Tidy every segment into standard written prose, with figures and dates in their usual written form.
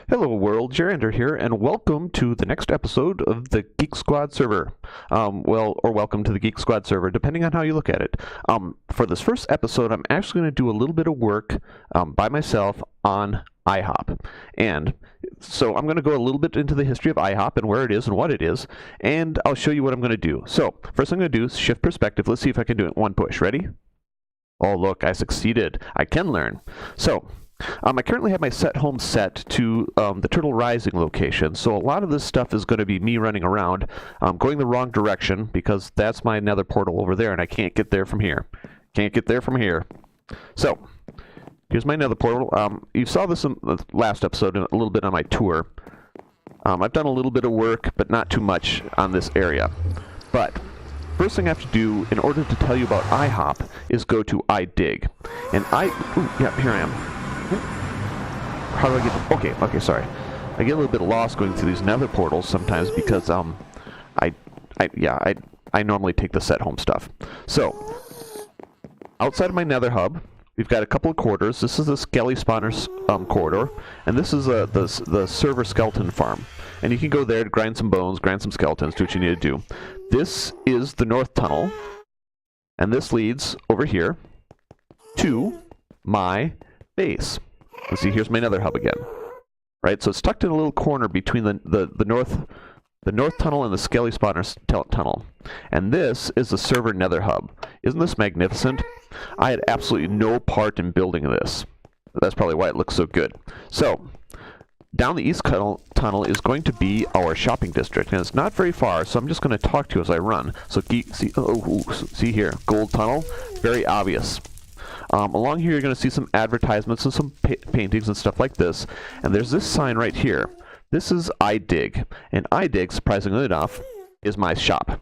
Hello world, Jerander here, and welcome to the next episode of the GeekSquad server. Or welcome to the GeekSquad server, depending on how you look at it. For this first episode, I'm actually going to do a little bit of work by myself on iHop. And so I'm going to go a little bit into the history of iHop and where it is and what it is, and I'll show you what I'm going to do. So, first thing I'm going to do is shift perspective. Let's see if I can do it in one push. Ready? Oh look, I succeeded. I can learn. So, I currently have my home set to the Turtle Rising location, so a lot of this stuff is going to be me running around, going the wrong direction, because that's my nether portal over there, and I can't get there from here. Can't get there from here. So, here's my nether portal. You saw this in the last episode, a little bit on my tour. I've done a little bit of work, but not too much on this area. But first thing I have to do in order to tell you about iHop is go to iDig. And here I am. How do I get... Okay, sorry. I get a little bit lost going through these nether portals sometimes because, I normally take the set home stuff. So, outside of my nether hub, we've got a couple of corridors. This is the Skelly Spawners corridor, and this is the server skeleton farm. And you can go there to grind some bones, grind some skeletons, do what you need to do. This is the north tunnel, and this leads over here to my base. Let's see, here's my nether hub again. Right, so it's tucked in a little corner between the north tunnel and the Skelly Spawners tunnel. And this is the server nether hub. Isn't this magnificent? I had absolutely no part in building this. That's probably why it looks so good. So, down the east tunnel is going to be our shopping district, and it's not very far, so I'm just going to talk to you as I run. So see here, gold tunnel, very obvious. Along here you're going to see some advertisements and some paintings and stuff like this, and there's this sign right here. This is iDig, and iDig, surprisingly enough, is my shop.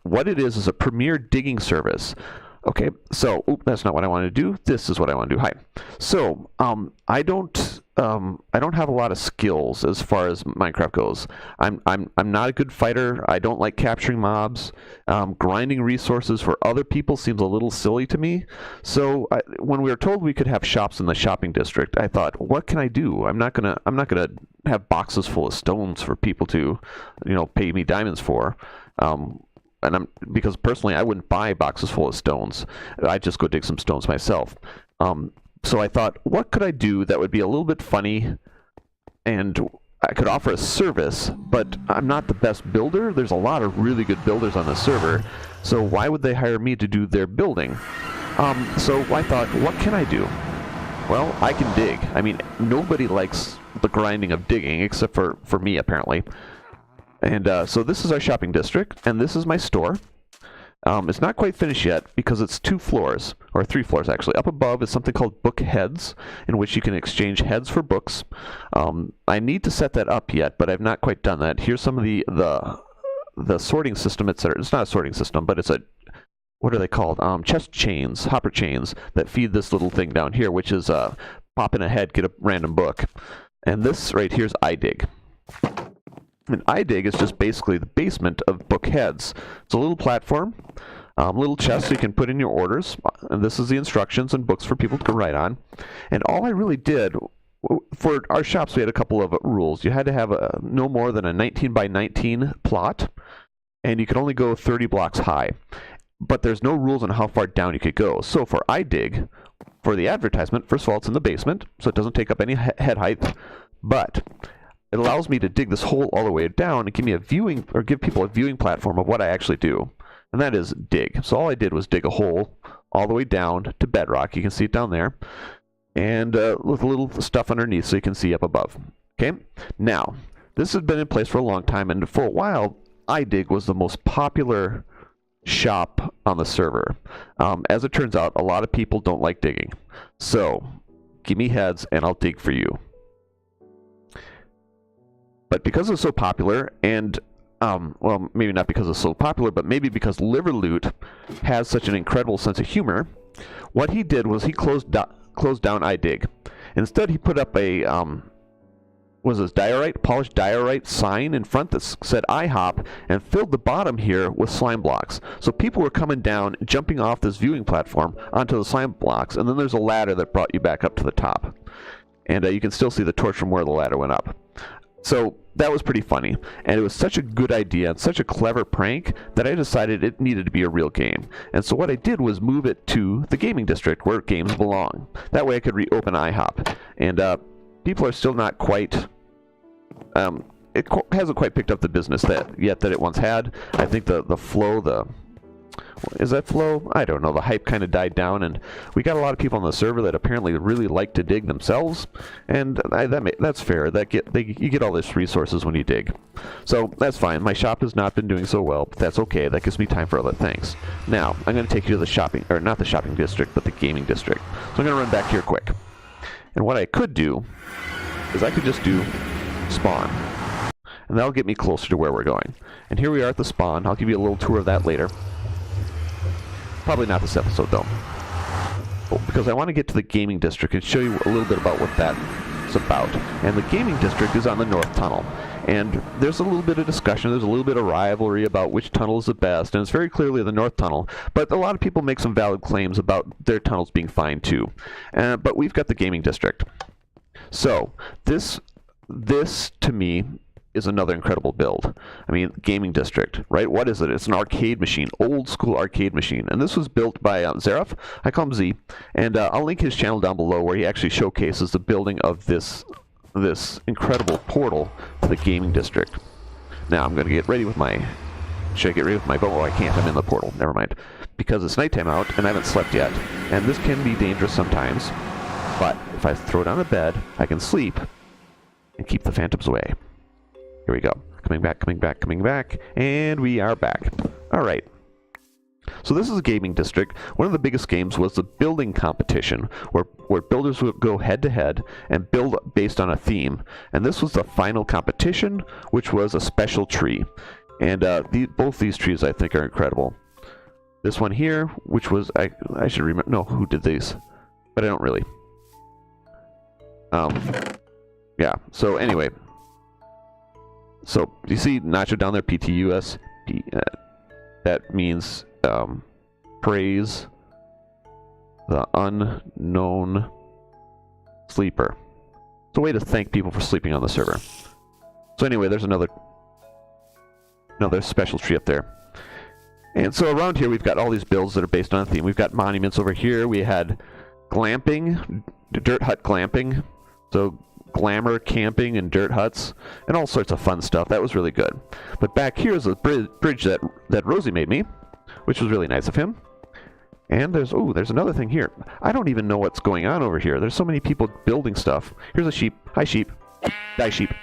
What it is a premier digging service. Okay, so, that's not what I want to do. This is what I want to do. Hi. So, I don't have a lot of skills as far as Minecraft goes. I'm not a good fighter. I don't like capturing mobs. Grinding resources for other people seems a little silly to me. So, when we were told we could have shops in the shopping district, I thought, what can I do? I'm not gonna have boxes full of stones for people to, pay me diamonds for. Because personally, I wouldn't buy boxes full of stones. I'd just go dig some stones myself. So I thought, what could I do that would be a little bit funny, and I could offer a service, but I'm not the best builder. There's a lot of really good builders on the server, so why would they hire me to do their building? So I thought, what can I do? Well, I can dig. I mean, nobody likes the grinding of digging, except for me, apparently. And so this is our shopping district, and this is my store. It's not quite finished yet because it's 2 floors, or 3 floors actually. Up above is something called book heads, in which you can exchange heads for books. I need to set that up yet, but I've not quite done that. Here's some of the sorting system, etc. It's not a sorting system, but it's a, what are they called? Chest chains, hopper chains, that feed this little thing down here, which is pop in a head, get a random book. And this right here is iDig. And iDig is just basically the basement of book heads. It's a little platform, little chest so you can put in your orders, and this is the instructions and books for people to write on. And all I really did, for our shops we had a couple of rules. You had to have no more than a 19 by 19 plot, and you could only go 30 blocks high. But there's no rules on how far down you could go. So for iDig, for the advertisement, first of all, it's in the basement, so it doesn't take up any head height, but it allows me to dig this hole all the way down and give me a viewing, or give people a viewing platform of what I actually do. And that is dig. So all I did was dig a hole all the way down to bedrock. You can see it down there. And with a little stuff underneath so you can see up above. Okay? Now, this has been in place for a long time, and for a while, iDig was the most popular shop on the server. As it turns out, a lot of people don't like digging. So, give me heads and I'll dig for you. But because it's so popular, and, well, maybe not because it's so popular, but maybe because Liverloot has such an incredible sense of humor, what he did was he closed down iDig. Instead, he put up a, polished diorite sign in front that said iHop, and filled the bottom here with slime blocks. So people were coming down, jumping off this viewing platform onto the slime blocks, and then there's a ladder that brought you back up to the top. And you can still see the torch from where the ladder went up. So that was pretty funny, and it was such a good idea and such a clever prank that I decided it needed to be a real game. And so what I did was move it to the gaming district where games belong. That way I could reopen iHop. And people are still not quite... it hasn't quite picked up the business yet that it once had. I think the flow, is that flow? I don't know. The hype kind of died down, and we got a lot of people on the server that apparently really like to dig themselves, and that's fair. You get all these resources when you dig, so that's fine. My shop has not been doing so well, but that's okay. That gives me time for other things. Now I'm going to take you to the shopping, or not the shopping district, but the gaming district. So I'm going to run back here quick, and what I could do is I could just do spawn, and that'll get me closer to where we're going. And here we are at the spawn. I'll give you a little tour of that later. Probably not this episode, though. Because I want to get to the gaming district and show you a little bit about what that's about. And the gaming district is on the north tunnel. And there's a little bit of discussion, there's a little bit of rivalry about which tunnel is the best, and it's very clearly the north tunnel. But a lot of people make some valid claims about their tunnels being fine, too. But we've got the gaming district. So, this to me, is another incredible build. I mean, gaming district, right? What is it? It's an arcade machine, old school arcade machine. And this was built by Zeref. I call him Z. And I'll link his channel down below where he actually showcases the building of this incredible portal to the gaming district. Now I'm going to get ready with my... Should I get ready with my bow? Oh, I can't. I'm in the portal. Never mind. Because it's nighttime out and I haven't slept yet. And this can be dangerous sometimes. But if I throw down a bed, I can sleep and keep the phantoms away. Here we go. Coming back, coming back, coming back. And we are back. Alright. So this is a gaming district. One of the biggest games was the building competition, where builders would go head-to-head and build based on a theme. And this was the final competition, which was a special tree. And both these trees, I think, are incredible. This one here, which was... I should remember... No, who did these? But I don't really. Yeah, so anyway... So, you see Nacho down there, PTUS? That means praise the unknown sleeper. It's a way to thank people for sleeping on the server. So anyway, there's another special tree up there. And so around here we've got all these builds that are based on a theme. We've got monuments over here. We had glamping, dirt hut glamping. So glamour camping and dirt huts and all sorts of fun stuff. That was really good. But back here is a bridge that Rosie made me, which was really nice of him. And there's another thing here. I don't even know what's going on over here. There's so many people building stuff. Here's a sheep. Hi, sheep. Die, sheep.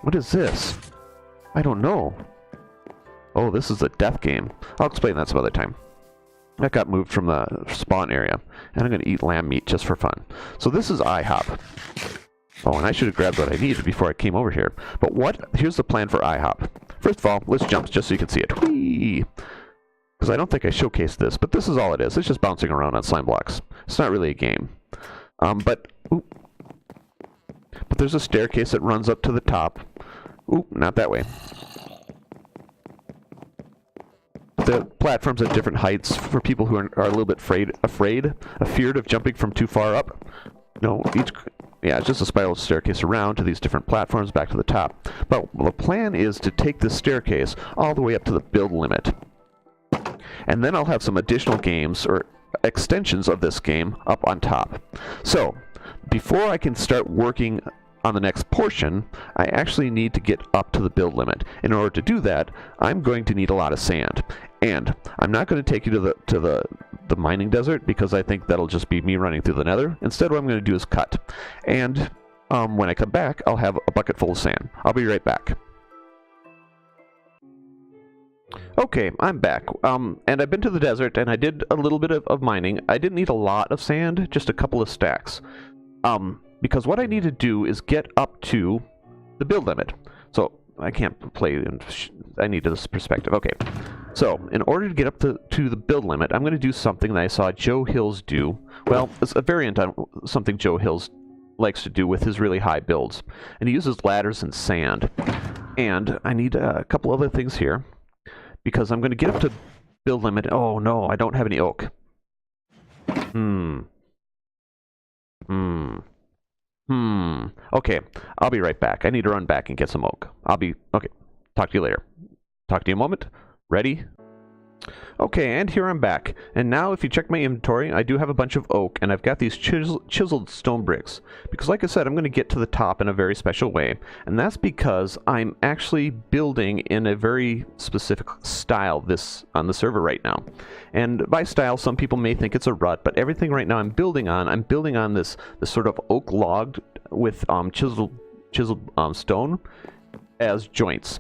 What is this? I don't know. Oh, this is a death game. I'll explain that some other time. That got moved from the spawn area. And I'm going to eat lamb meat just for fun. So this is iHop. Oh, and I should have grabbed what I needed before I came over here. But here's the plan for iHop. First of all, let's jump just so you can see it. Whee! Because I don't think I showcased this, but this is all it is. It's just bouncing around on slime blocks. It's not really a game. But there's a staircase that runs up to the top. Ooh, not that way. The platforms at different heights for people who are a little bit afeared of jumping from too far up. No, it's just a spiral staircase around to these different platforms back to the top. But the plan is to take this staircase all the way up to the build limit. And then I'll have some additional games or extensions of this game up on top. So, before I can start working on the next portion, I actually need to get up to the build limit. In order to do that, I'm going to need a lot of sand. And I'm not going to take you to the mining desert, because I think that'll just be me running through the nether. Instead, what I'm going to do is cut. And when I come back, I'll have a bucket full of sand. I'll be right back. Okay, I'm back. And I've been to the desert, and I did a little bit of mining. I didn't need a lot of sand, just a couple of stacks. Because what I need to do is get up to the build limit. So, I can't play, I need this perspective. Okay, so in order to get up to the build limit, I'm going to do something that I saw Joe Hills do. Well, it's a variant on something Joe Hills likes to do with his really high builds. And he uses ladders and sand. And I need a couple other things here, because I'm going to get up to build limit. Oh no, I don't have any oak. Okay, I'll be right back. I need to run back and get some oak. Okay, talk to you later. Talk to you in a moment. Ready? Okay, and here I'm back. And now if you check my inventory, I do have a bunch of oak, and I've got these chiseled stone bricks. Because like I said, I'm going to get to the top in a very special way. And that's because I'm actually building in a very specific style on the server right now. And by style, some people may think it's a rut, but everything right now I'm building on this sort of oak log with chiseled stone as joints.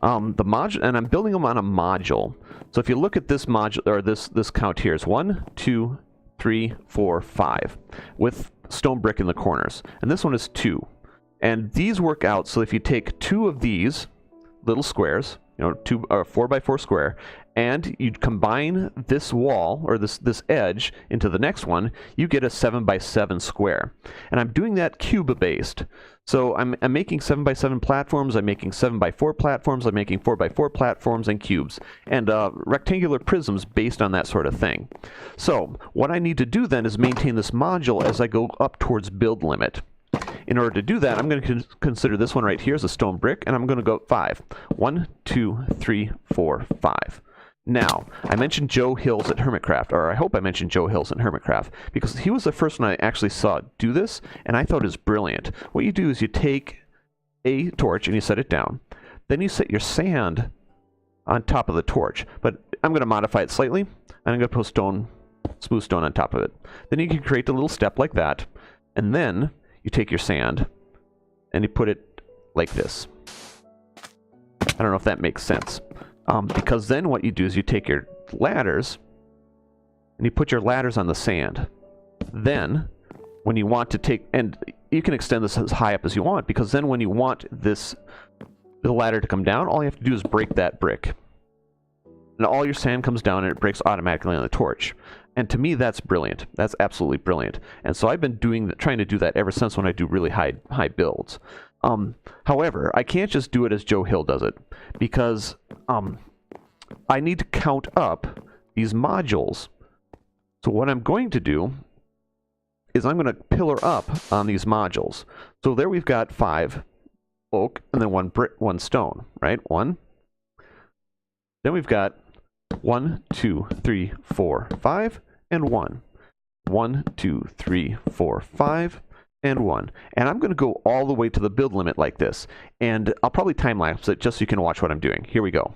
And I'm building them on a module. So if you look at this module, or this count here is 1, 2, 3, 4, 5, with stone brick in the corners. And this one is 2. And these work out, so if you take 2 of these little squares, 4 by 4 square, and you combine this wall, or this edge, into the next one, you get a 7 by 7 square. And I'm doing that cube-based. So I'm making 7 by 7 platforms, I'm making 7 by 4 platforms, I'm making 4 by 4 platforms and cubes, and rectangular prisms based on that sort of thing. So what I need to do then is maintain this module as I go up towards build limit. In order to do that, I'm going to consider this one right here as a stone brick, and I'm going to go 5. 1, 2, 3, 4, 5. Now, I mentioned Joe Hills at Hermitcraft, or I hope I mentioned Joe Hills at Hermitcraft, because he was the first one I actually saw do this, and I thought it was brilliant. What you do is you take a torch and you set it down. Then you set your sand on top of the torch. But I'm going to modify it slightly, and I'm going to put smooth stone on top of it. Then you can create a little step like that, and then you take your sand and you put it like this. I don't know if that makes sense. Because then what you do is you take your ladders and you put your ladders on the sand. Then, when you want to take, and you can extend this as high up as you want, because then when you want the ladder to come down, all you have to do is break that brick. And all your sand comes down and it breaks automatically on the torch. And to me, that's brilliant. That's absolutely brilliant. And so I've been trying to do that ever since when I do really high builds. However, I can't just do it as Joe Hill does it, because I need to count up these modules. So what I'm going to do is I'm going to pillar up on these modules. So there we've got 5 oak and then 1 stone, right? 1. Then we've got 1, 2, 3, 4, 5, and 1. 1, 2, 3, 4, 5, and 1. And I'm going to go all the way to the build limit like this. And I'll probably time-lapse it just so you can watch what I'm doing. Here we go.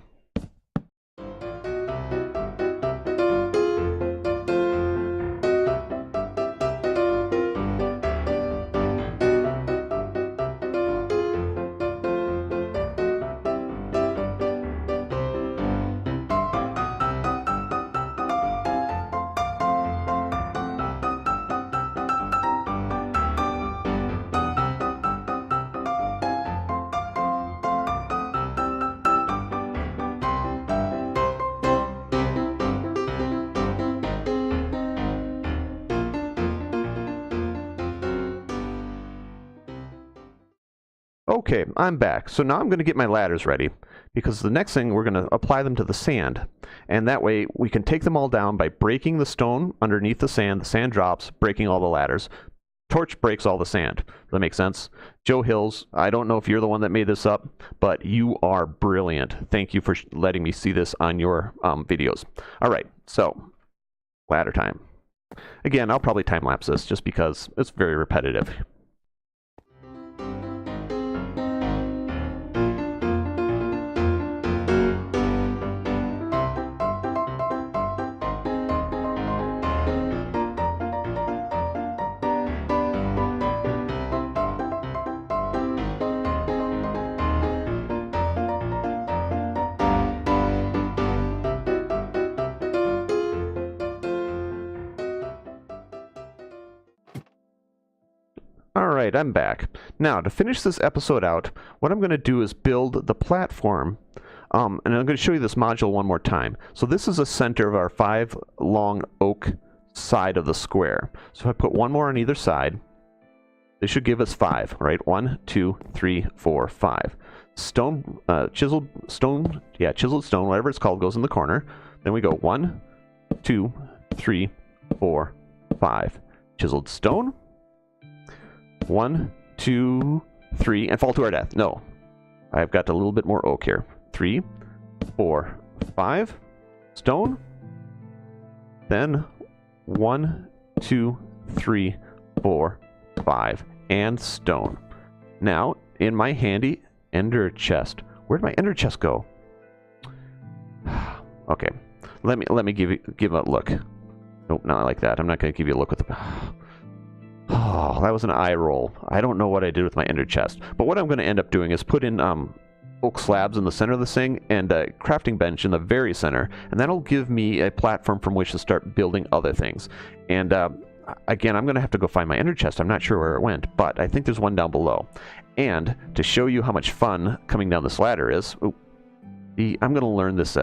Okay, I'm back. So now I'm going to get my ladders ready, because the next thing we're going to apply them to the sand. And that way we can take them all down by breaking the stone underneath the sand drops, breaking all the ladders. Torch breaks all the sand. Does that make sense? Joe Hills, I don't know if you're the one that made this up, but you are brilliant. Thank you for letting me see this on your videos. All right, so ladder time. Again, I'll probably time-lapse this just because it's very repetitive. Alright, I'm back. Now, to finish this episode out, what I'm going to do is build the platform, and I'm going to show you this module one more time. So this is the center of our 5 long oak side of the square. So if I put 1 more on either side, this should give us 5, right? 1, 2, 3, 4, 5. Chiseled stone, whatever it's called, goes in the corner. Then we go 1, 2, 3, 4, 5. Chiseled stone. 1, 2, 3, and fall to our death. No. I've got a little bit more oak here. 3, 4, 5. Stone. Then 1, 2, 3, 4, 5. And stone. Now, in my handy ender chest. Where'd my ender chest go? Okay. Let me give a look. Nope, not like that. I'm not going to give you a look with the... Oh, that was an eye roll. I don't know what I did with my ender chest. But what I'm going to end up doing is put in oak slabs in the center of this thing and a crafting bench in the very center. And that'll give me a platform from which to start building other things. And again, I'm going to have to go find my ender chest. I'm not sure where it went, but I think there's one down below. And to show you how much fun coming down this ladder is, I'm going to learn this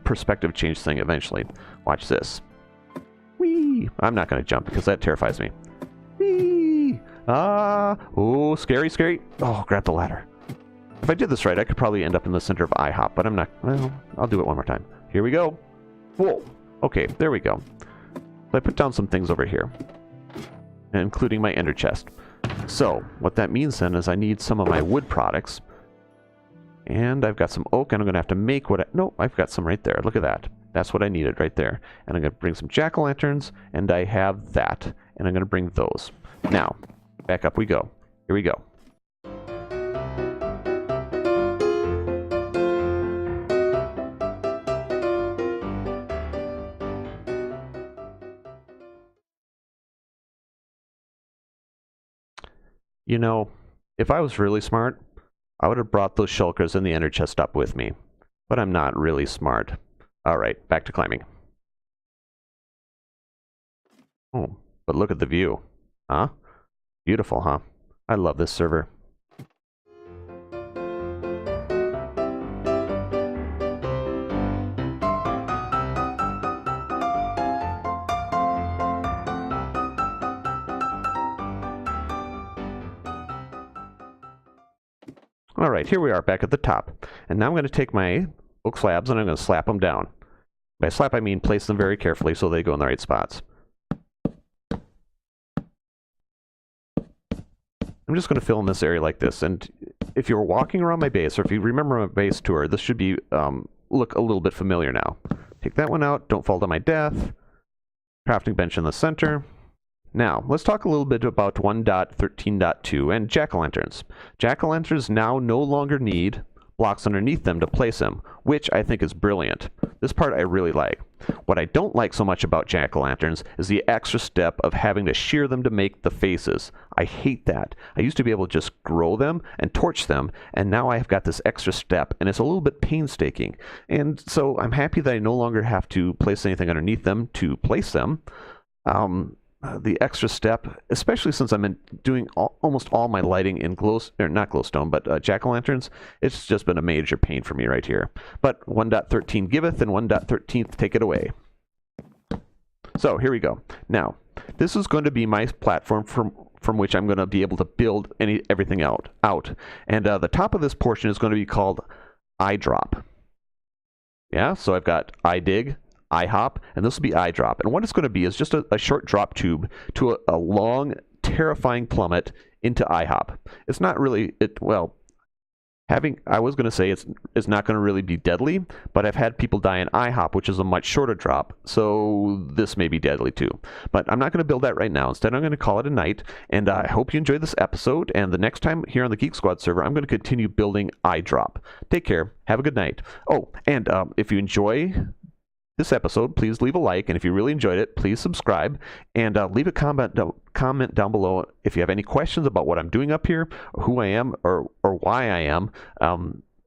perspective change thing eventually. Watch this. Whee! I'm not going to jump because that terrifies me. Whee! Ah! Oh, scary, scary. Oh, grab the ladder. If I did this right, I could probably end up in the center of iHop, but I'm not. Well, I'll do it one more time. Here we go. Whoa! Okay, there we go. So I put down some things over here, including my ender chest. So, what that means then is I need some of my wood products. And I've got some oak, and I'm going to have to make what I... No, I've got some right there. Look at that. That's what I needed right there. And I'm going to bring some jack-o'-lanterns, and I have that. And I'm going to bring those. Now, back up we go. Here we go. You know, if I was really smart, I would have brought those shulkers and the ender chest up with me. But I'm not really smart. Alright, back to climbing. Oh, but look at the view. Huh? Beautiful, huh? I love this server. Alright, here we are back at the top. And now I'm going to take my oak slabs and I'm going to slap them down. By slap I mean place them very carefully so they go in the right spots. I'm just going to fill in this area like this. And if you're walking around my base, or if you remember my base tour, this should be look a little bit familiar now. Take that one out, don't fall to my death. Crafting bench in the center. Now, let's talk a little bit about 1.13.2 and jack-o'-lanterns. Jack-o'-lanterns now no longer need blocks underneath them to place them, which I think is brilliant. This part I really like. What I don't like so much about jack-o'-lanterns is the extra step of having to shear them to make the faces. I hate that. I used to be able to just grow them and torch them, and now I've got this extra step, and it's a little bit painstaking. And so I'm happy that I no longer have to place anything underneath them to place them. The extra step, especially since I'm doing almost all my lighting in not glowstone, but jack-o'-lanterns, it's just been a major pain for me right here. But 1.13 giveth and 1.13 take it away. So here we go. Now, this is going to be my platform from which I'm going to be able to build everything out. And the top of this portion is going to be called iDrop. Yeah, so I've got iDig, iHop, and this will be iDrop. And what it's going to be is just a short drop tube to a long, terrifying plummet into iHop. It's not really, I was going to say it's not going to really be deadly, but I've had people die in iHop, which is a much shorter drop, so this may be deadly too. But I'm not going to build that right now. Instead, I'm going to call it a night, and I hope you enjoyed this episode, and the next time here on the Geek Squad server, I'm going to continue building iDrop. Take care. Have a good night. Oh, and if you enjoy this episode, please leave a like, and if you really enjoyed it, please subscribe, and leave a comment down below if you have any questions about what I'm doing up here, or who I am, or why I am.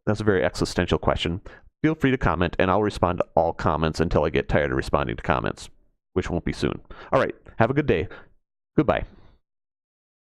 That's a very existential question. Feel free to comment, and I'll respond to all comments until I get tired of responding to comments, which won't be soon. All right, have a good day. Goodbye.